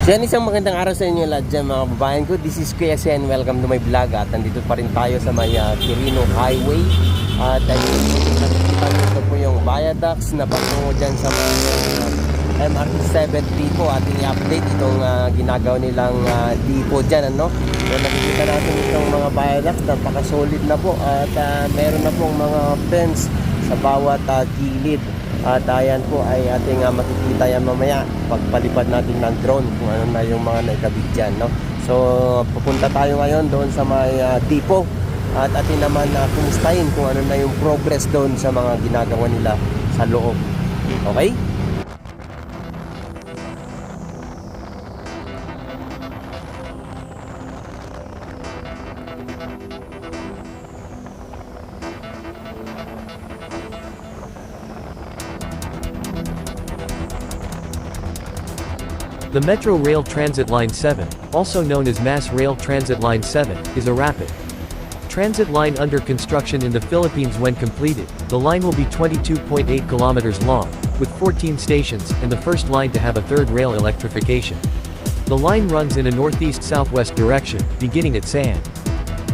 So yan, isang magandang araw sa inyo lahat dyan mga babayan ko. This is Kuya Sen, welcome to my vlog. At nandito pa rin tayo sa may Quirino Highway. At nakikita nito po yung viaducts na patungo dyan sa MRT-7 depot. Ating i-update itong ginagawa nilang depot dyan, ano? So nakikita natin itong mga viaducts, napaka-solid na po. At meron na pong mga fence sa bawat gilid. At ayan po ay ating makikita yan mamaya pagpalipad natin ng drone kung ano na yung mga naikabit dyan, no? So pupunta tayo ngayon doon sa may depot at atin naman kumustahin kung ano na yung progress doon sa mga ginagawa nila sa loob. Okay? The Metro Rail Transit Line 7, also known as Mass Rail Transit Line 7, is a rapid transit line under construction in the Philippines. When completed, the line will be 22.8 kilometers long, with 14 stations, and the first line to have a third rail electrification. The line runs in a northeast-southwest direction, beginning at San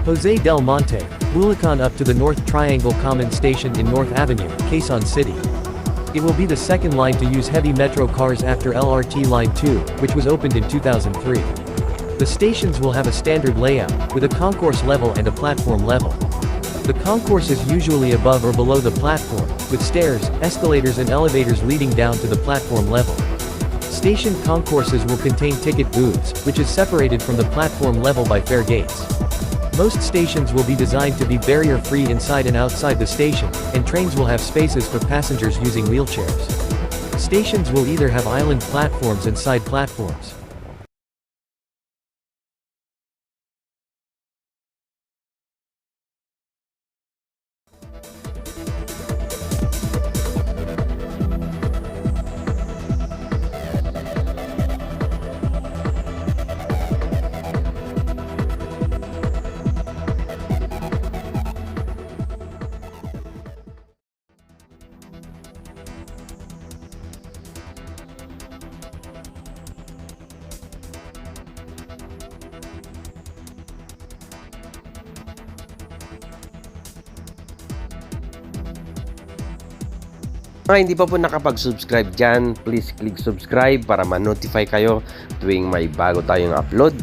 Jose del Monte, Bulacan up to the North Triangle Common Station in North Avenue, Quezon City. It will be the second line to use heavy metro cars after LRT Line 2, which was opened in 2003. The stations will have a standard layout, with a concourse level and a platform level. The concourse is usually above or below the platform, with stairs, escalators and elevators leading down to the platform level. Station concourses will contain ticket booths, which is separated from the platform level by fare gates. Most stations will be designed to be barrier-free inside and outside the station, and trains will have spaces for passengers using wheelchairs. Stations will either have island platforms and side platforms. Mga hindi pa po nakapag-subscribe dyan, please click subscribe para ma-notify kayo tuwing may bago tayong upload.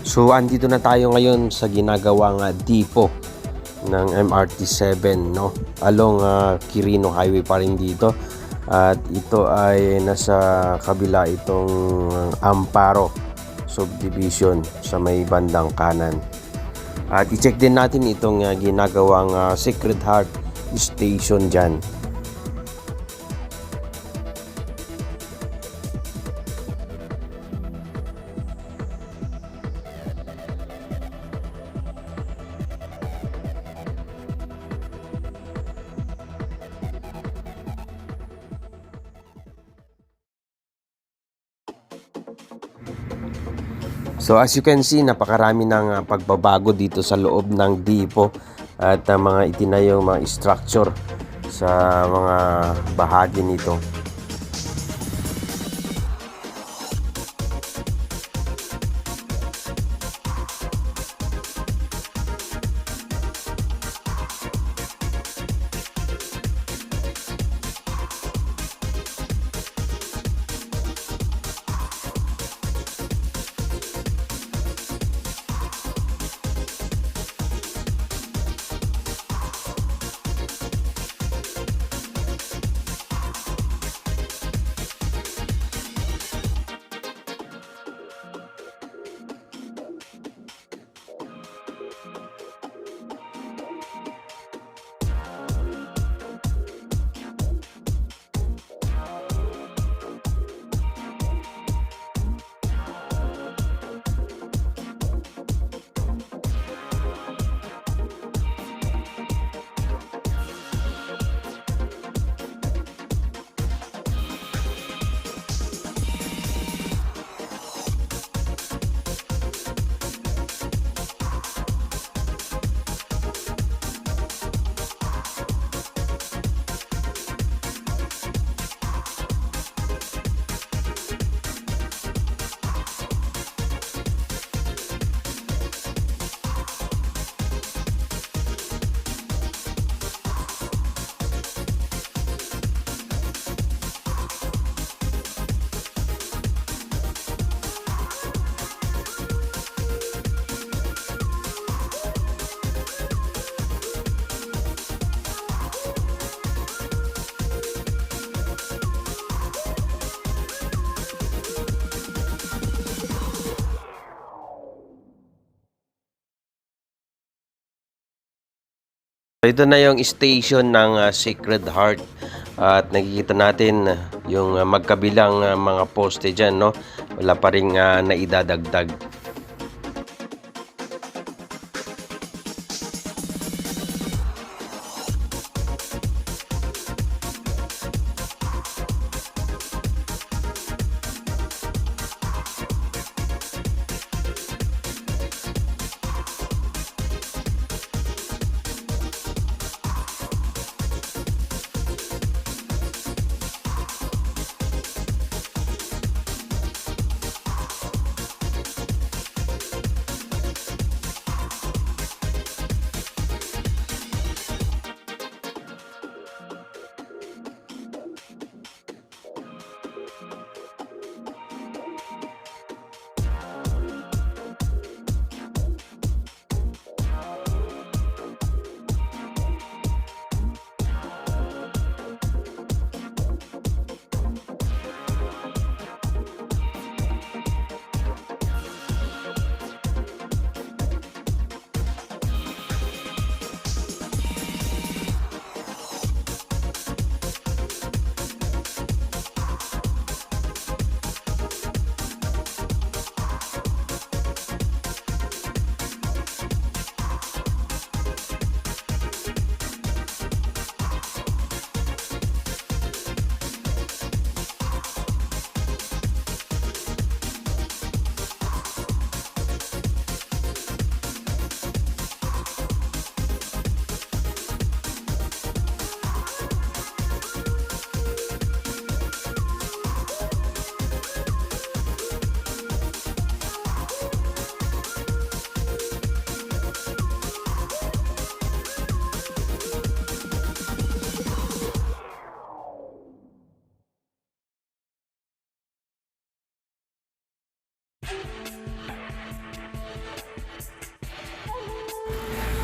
So andito na tayo ngayon sa ginagawang depot ng MRT-7, no? Along Quirino Highway pa rin dito. At ito ay nasa kabila itong Amparo subdivision sa may bandang kanan. At i-check din natin itong ginagawang Sacred Heart Station dyan. So as you can see, napakarami ng pagbabago dito sa loob ng depot at mga itinayong mga structure sa mga bahagi nito. Ito na yung station ng Sacred Heart at nakikita natin yung magkabilang mga poste dyan, no? Wala pa rin naidadagdag.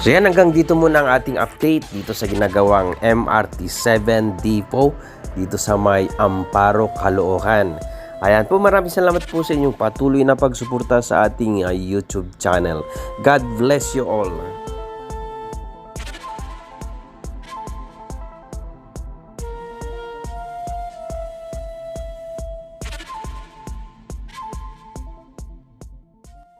So yan, hanggang dito muna ang ating update dito sa ginagawang MRT-7 Depot dito sa may Amparo, Caloocan. Ayan po, maraming salamat po sa inyong patuloy na pagsuporta sa ating YouTube channel. God bless you all.